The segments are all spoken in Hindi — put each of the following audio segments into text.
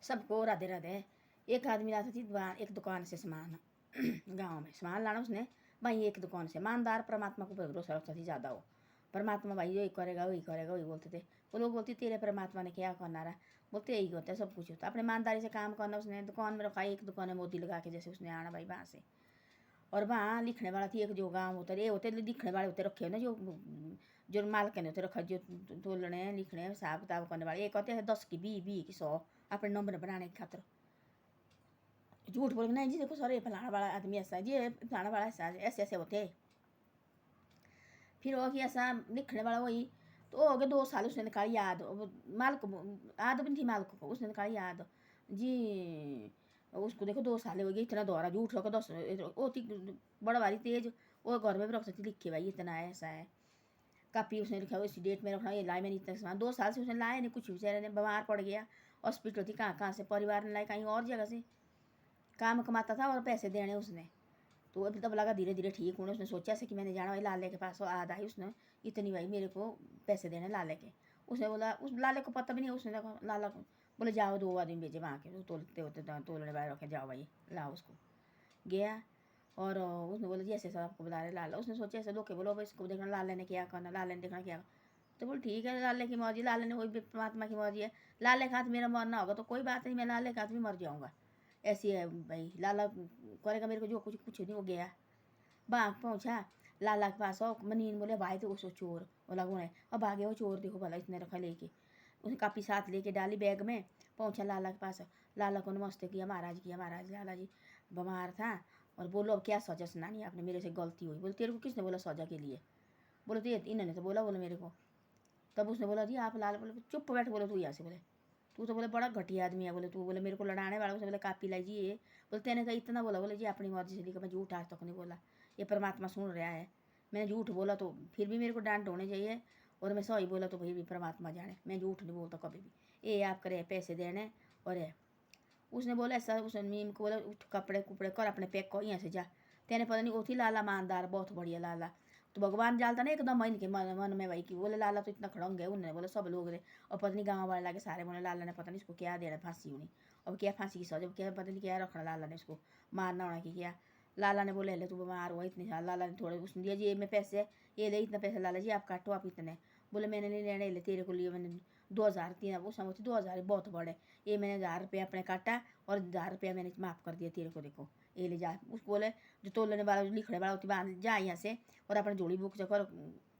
सबको राधे राधे। एक आदमी लाता थी एक दुकान से सामान गांव में सामान लाना उसने भाई एक दुकान से। ईमानदार परमात्मा को भरोसा रखता थी ज़्यादा वो। परमात्मा भाई यही करेगा वही करेगा वही बोलते थे वो लोग। बोलते तेरे परमात्मा ने क्या करना रहा, बोलते यही होता है सब कुछ होता है। अपने ईमानदारी से काम करना। उसने दुकान में रखा एक दुकान में मोती लगा के जैसे उसने आना भाई वहाँ से। और वहाँ लिखने वाला थी एक जो गाँव होता है, ये होते लिखने वाले होते रखे हो ना जो मालक ने होते रखा जो तोलने लिखने हिसाब किताब करने वाले। एक होते हैं 10 की 20 की 100 अपने नंबर बनाने की खातर। झूठ बोल नहीं जी देखो सर ये फलाना वाला आदमी ऐसा है जी, फलाना वाला ऐसा ऐसे ऐसे होते। फिर वो कि ऐसा लिखने वाला वही तो हो गए 2 साल उसने निकाली याद। मालक आदमी थी मालक को उसने निकाली याद जी। उसको देखो 2 साल हो गए इतना दोहरा झूठ होकर 10 वो थी बड़ा भारी तेज। वो घर में भी रख सकती लिखे भाई इतना है ऐसा है। कापी उसने लिखा हुआ इसी डेट में रखना ये लाए मैंने इतना सामान। 2 साल से उसने लाया नहीं कुछ। बेचारे ने बीमार पड़ गया हॉस्पिटल थी कहाँ से परिवार ने लाए कहीं और जगह से। काम कमाता था और पैसे देने उसने। तो अभी तब लगा धीरे धीरे ठीक होने। उसने सोचा से कि मैंने जाना भाई लाले के पास आद आई उसने इतनी भाई मेरे को पैसे देने लाले के। उसने बोला उस लाले को पता भी नहीं। उसने देखा लाला को बोले जाओ 2 आदमी भेजे वहाँ के तोलते होते तोलने वाले रखे जाओ भाई लाओ उसको। गया और उसने बोला जी ऐसे सब आपको बुला रहे लाला। उसने सोचा ऐसे लोग के बोलो भाई इसको देखना लाले ने क्या करना लाले ने देखना क्या। तो बोल ठीक है लाले की मर्जी। लाले ने वही परमात्मा की मर्जी है। लाले के हाथ मेरा मरना होगा तो कोई बात नहीं मैं लाले के हाथ भी मर जाऊँगा। ऐसी है भाई लाला करेगा मेरे को जो कुछ नहीं। वो गया बाघ पहुँचा लाला के पास और मनीन बोले भाई तो उसको चोर बोला कौन है। अब भागे वो चोर देखो भला इतने रखा लेके। उसने कापी साथ लेके डाली बैग में। पहुँचा लाला के पास। लाला को नमस्ते किया महाराज लाला जी बीमार था और बोलो अब क्या सजा सुनानी आपने मेरे से गलती हुई। बोले तेरे को किसने बोला सजा के लिए। बोले तो इन्होंने तो बोला बोले मेरे को। तब उसने बोला जी आप लाल बोले चुप बैठ बोले तू यहाँ से बोले तू तो बोले बड़ा घटिया आदमी है बोले तू बोले मेरे को लड़ाने वाला। उसे बोले कापी लाई जी ये बोले तेने तो इतना बोला बोले जी अपनी मर्जी से लेकर मैं झूठ आज तक नहीं बोला। ये परमात्मा सुन रहा है मैंने झूठ बोला तो फिर भी मेरे को डांट होनी चाहिए और मैं सही बोला तो भाई भी परमात्मा जाने मैं झूठ नहीं बोलता कभी भी। ये आप करे पैसे देने और है। उसने बोला ऐसा उसने मीम को बोला उठ कपड़े कुपड़े कर अपने पैक को यहाँ से जा। तेने पता नहीं वो थी लाला ईमानदार बहुत बढ़िया लाला। तो भगवान जालता ना एकदम इनके मन में भाई कि बोले लाला तो इतना खड़ंग है। उन्होंने बोला सब लोग रे और पता नहीं गाँव वाले लाके सारे बोले लाला ने पता नहीं इसको क्या देना फांसी होनी। अब क्या फांसी की सजा क्या पता नहीं क्या रखना लाला ने इसको मारना होना कि क्या। लाला ने बोले ले तू बीमार हुआ इतनी साल। लाला ने थोड़े उसने दिया जी ये में पैसे ये ले इतना पैसा लाला जी आप काटो आप इतने। बोले मैंने नहीं लेने ले तेरे को लिए मैंने 2000 3 वो समझती 2000 बहुत बड़े। ये मैंने 1000 रुपया अपने काटा और 1000 रुपया मैंने माफ़ कर दिया तेरे को देखो ये ले जा। उसको बोले जो तोलने वाला जो लिखने वाला होती बांध जा यहाँ से और अपने जोड़ी बुक चकर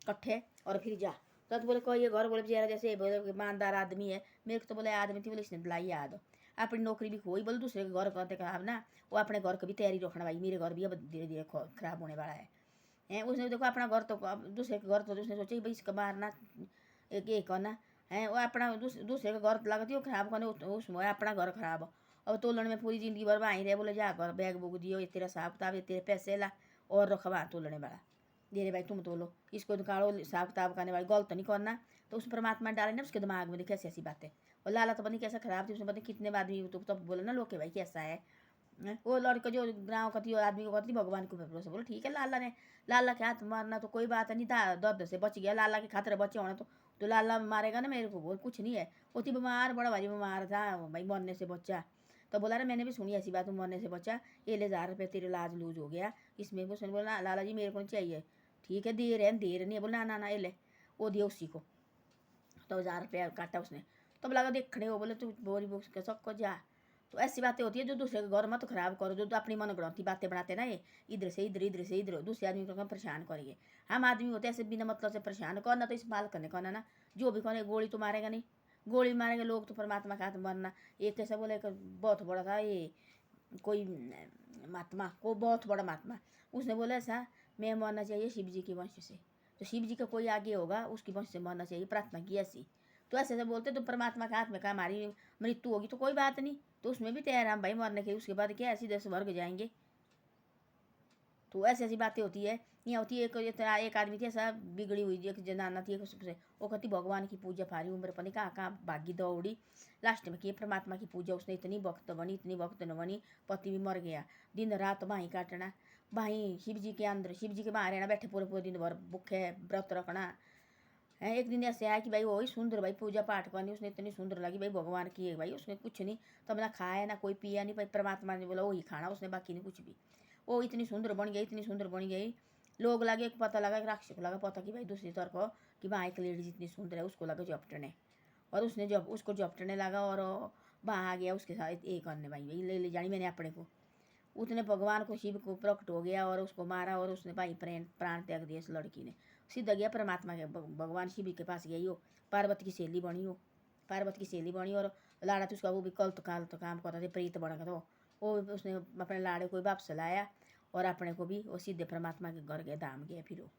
कट्ठे और फिर जा। तो बोले कोई ये घर बोले बेचारा जैसे बोले ईमानदार आदमी है। मेरे को तो बोले आदमी थी बोले इसने दिलाई याद अपनी नौकरी भी खोई। बोले दूसरे के घर करते खराब ना वो अपने घर की भी तैयारी रखना भाई मेरे घर भी अब धीरे धीरे खराब होने वाला है। उसने देखो अपना घर तो दूसरे के घर तो उसने सोचा भाई इसका मारना एक करना है। वो अपना दूसरे का घर लगती हो खराब करने उसमें अपना घर खराब। अब तोलन में पूरी जिंदगी भर वहीं रहे। बोले जा कर बैग बुग दियो ये तेरा हिसाब किताब ये तेरे पैसे ला और रखवा तोलने वाला दे रे भाई तुम तोलो इसको निकालो हिसाब किताब करने वाली गलत नहीं करना। तो उस परमात्मा डाले ना उसके दिमाग में देखिए ऐसी ऐसी बातें। और लाला तो बनी कैसा खराब थी उसने पता कितने आदमी तो तब बोले ना लोग के भाई कैसा है। वो लड़का जो गाँव का थी आदमी को कहती भगवान को भरोसा बोलो ठीक है लाला के हाथ मारना तो कोई बात नहीं था दर्द से बच गया। लाला के खातिर बचे होना तो लाला मारेगा ना मेरे को बोल कुछ नहीं है। वो थी बीमार बड़ा भारी बीमार था भाई मरने से बच्चा। तो बोला रे मैंने भी सुनी ऐसी बात मरने से बच्चा ये ले 1000 रुपये तेरे लाज लूज हो गया इसमें। उसने बोला लाला जी मेरे को नहीं चाहिए ठीक है देर नहीं है। बोला ना ये ले वो दिया उसी को। तो 1000 रुपया काटा उसने। तब लगा देखने हो बोले तू बोरी बुक्स के सबको जा। तो ऐसी बातें होती है जो दूसरे के घर मत खराब करो जो तो अपनी मनगढ़ंती बातें बनाते ना ये इधर से इधर दूसरे आदमी को परेशान करेंगे। हम आदमी होते ऐसे बिना मतलब से परेशान करना तो इस्तेमाल करने करना ना जो भी करने गोली तो मारेगा नहीं। गोली मारेंगे लोग तो परमात्मा का हाथ मरना। एक कैसा बोले बहुत बड़ा था ये कोई महात्मा को बहुत बड़ा महात्मा। उसने बोला ऐसा मैं मरना चाहिए शिव जी के वंश से। तो शिव जी का कोई आगे होगा उसकी वंश से मरना चाहिए प्रार्थना की ऐसी। तो ऐसे ऐसे बोलते तो परमात्मा के हाथ में कहा हमारी मृत्यु होगी तो कोई बात नहीं तो उसमें भी तैयार हम भाई मरने के। उसके बाद क्या ऐसी दस स्वर्ग जाएंगे। तो ऐसी ऐसी बातें होती है। यहाँ होती है एक आदमी थी ऐसा बिगड़ी हुई एक जनाना थी वो कहती भगवान की पूजा फारी उम्र पनी कहाँ भागी दौड़ी लास्ट में की परमात्मा की पूजा। उसने इतनी भक्त न बनी पति भी मर गया। दिन रात बाही काटना बाही शिव जी के अंदर शिव जी के वहाँ रहना बैठे पूरे पूरे दिन भर भूखे व्रत रखना हैं। एक दिन ऐसे आया कि भाई वही सुंदर भाई पूजा पाठ करनी, उसने इतनी सुंदर लगी भाई भगवान की है भाई, उसने कुछ नहीं तब ना खाया ना कोई पिया नहीं भाई, परमात्मा ने बोला वही खाना उसने, बाकी नहीं कुछ भी। वो इतनी सुंदर बन गई, इतनी सुंदर बन गई, लोग लगे पता लगा कि राक्षस को लगा पता कि भाई दूसरी तरफ कि वहाँ एक लेडीज इतनी सुंदर है, उसको लगा झपटने, और उसने जब उसको झपटने लगा और वहाँ आ गया उसके साथ ये करने, भाई भाई ले जानी मैंने अपने को। उसने भगवान को शिव को प्रकट हो गया और उसको मारा, और उसने भाई प्राण त्याग दिया इस लड़की ने। सीधा गया परमात्मा के भगवान शिव के पास गई हो, पार्वती की सहेली बनी हो, पार्वती की सहेली बनी, और लाड़ा तो उसका वो भी कल तो काम करता था, प्रीत बन गया, तो वो उसने अपने लाड़े को वापस लाया और अपने को भी वो सीधे परमात्मा के घर गए, धाम गए फिर वो।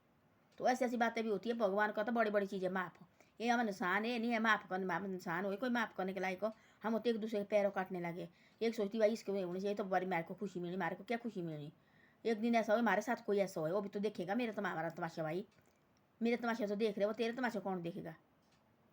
तो ऐसी ऐसी बातें भी होती है, भगवान का तो बड़ी बड़ी चीज़ें माफ़। ये हम इंसान है नहीं है माफ़ करने, हम इंसान हो कोई माफ़ करने के लायक हो। हम होते एक दूसरे के पैरों काटने लगे, एक सोचती भाई इसके होनी चाहिए तो बड़ी मेरे को खुशी मिली, मेरे को क्या खुशी मिली। एक दिन ऐसा हो हमारे साथ कोई ऐसा हो, वो भी तो देखेगा मेरा तो हमारा तमाशा भाई, मेरे तमाशा तो देख रहे हो, तेरे तमाशा कौन देखेगा।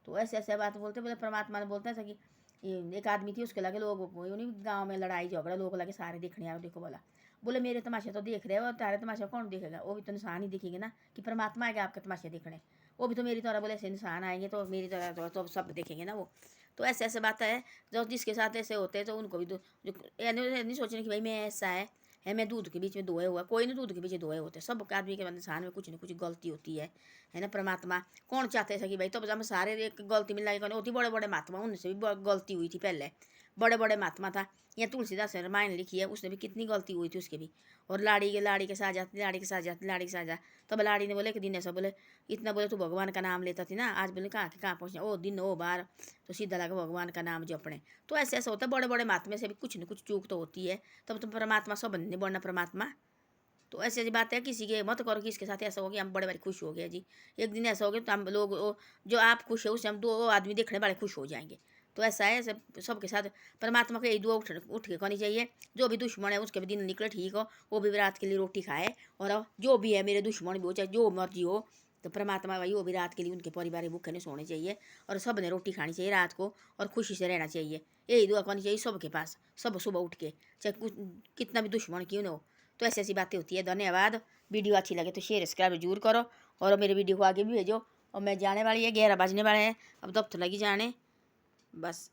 तो ऐसे ऐसे बात बोलते बोले परमात्मा ने बोलते हैं कि एक आदमी थी उसके लगे लोग उन्हीं गाँव में लड़ाई झगड़ा, लोग लगे सारे देखने यार देखो बोला, बोले मेरे तमाशे तो देख रहे हो और तारे तमाशा कौन देखेगा, वो भी तो इंसान ही दिखेंगे ना, कि परमात्मा आएगा आपके तमाशे देखने, वो भी तो मेरी तरह बोले ऐसे इंसान आएंगे तो मेरी तरह तो सब देखेंगे ना वो। तो ऐसे ऐसे बात है जो जिसके साथ ऐसे होते हैं तो उनको भी जो नहीं सोचने कि भाई मैं ऐसा है मैं दूध के बीच में दोए हुआ, कोई नहीं दूध के पीछे दोए होते, सब आदमी के इंसान में कुछ न कुछ गलती होती है ना। परमात्मा कौन चाहते हैं कि भाई तो हम सारे एक गलती मिला के होती, बड़े बड़े महात्मा उनसे भी गलती हुई थी पहले, बड़े बड़े महात्मा था, यहाँ तुलसीदास ने रामायण लिखी है उसने भी कितनी गलती हुई थी उसके भी, और लाड़ी के साथ जाती लाड़ी के साथ जाती लाड़ी के साथ जा, तब लाड़ी ने बोले कि दिन ऐसा बोले इतना बोले तू भगवान का नाम लेता थी ना, आज बोले कहाँ पहुँचे ओ दिन ओ बार, तो सीधा लगा भगवान का नाम जपने। तो ऐसे ऐसा होता है, बड़े बड़े महात्मा से भी कुछ न कुछ चूक तो होती है, तब तो परमात्मा सब नहीं बढ़ना परमात्मा। तो ऐसी ऐसी बात है, किसी के मत करो कि इसके साथ ऐसा हो गया हम बड़े बड़े खुश हो गए जी, एक दिन ऐसा हो गया तो हम लोग जो आप खुश है उससे हम दो आदमी देखने वाले खुश हो जाएंगे। तो ऐसा है सबके साथ परमात्मा को यही दुआ उठ के करनी चाहिए, जो भी दुश्मन है उसके भी दिन निकले ठीक हो, वो भी रात के लिए रोटी खाए, और जो भी है मेरे दुश्मन भी हो चाहे जो मर्जी हो, तो परमात्मा भाई वो भी रात के लिए उनके परिवार भूखे नहीं सोने चाहिए, और सब ने रोटी खानी चाहिए रात को, और खुशी से रहना चाहिए, यही दुआ करनी चाहिए सबके पास, सब सुबह उठ के चाहे कुछ कितना भी दुश्मन क्यों ना हो। तो ऐसी ऐसी बातें होती है। धन्यवाद। वीडियो अच्छी लगे तो शेयर सब्सक्राइब जरूर करो, और मेरे वीडियो को आगे भी भेजो। और मैं जाने वाली है, 11 बजने वाले हैं, अब दफ्तर लगी जाने, बस।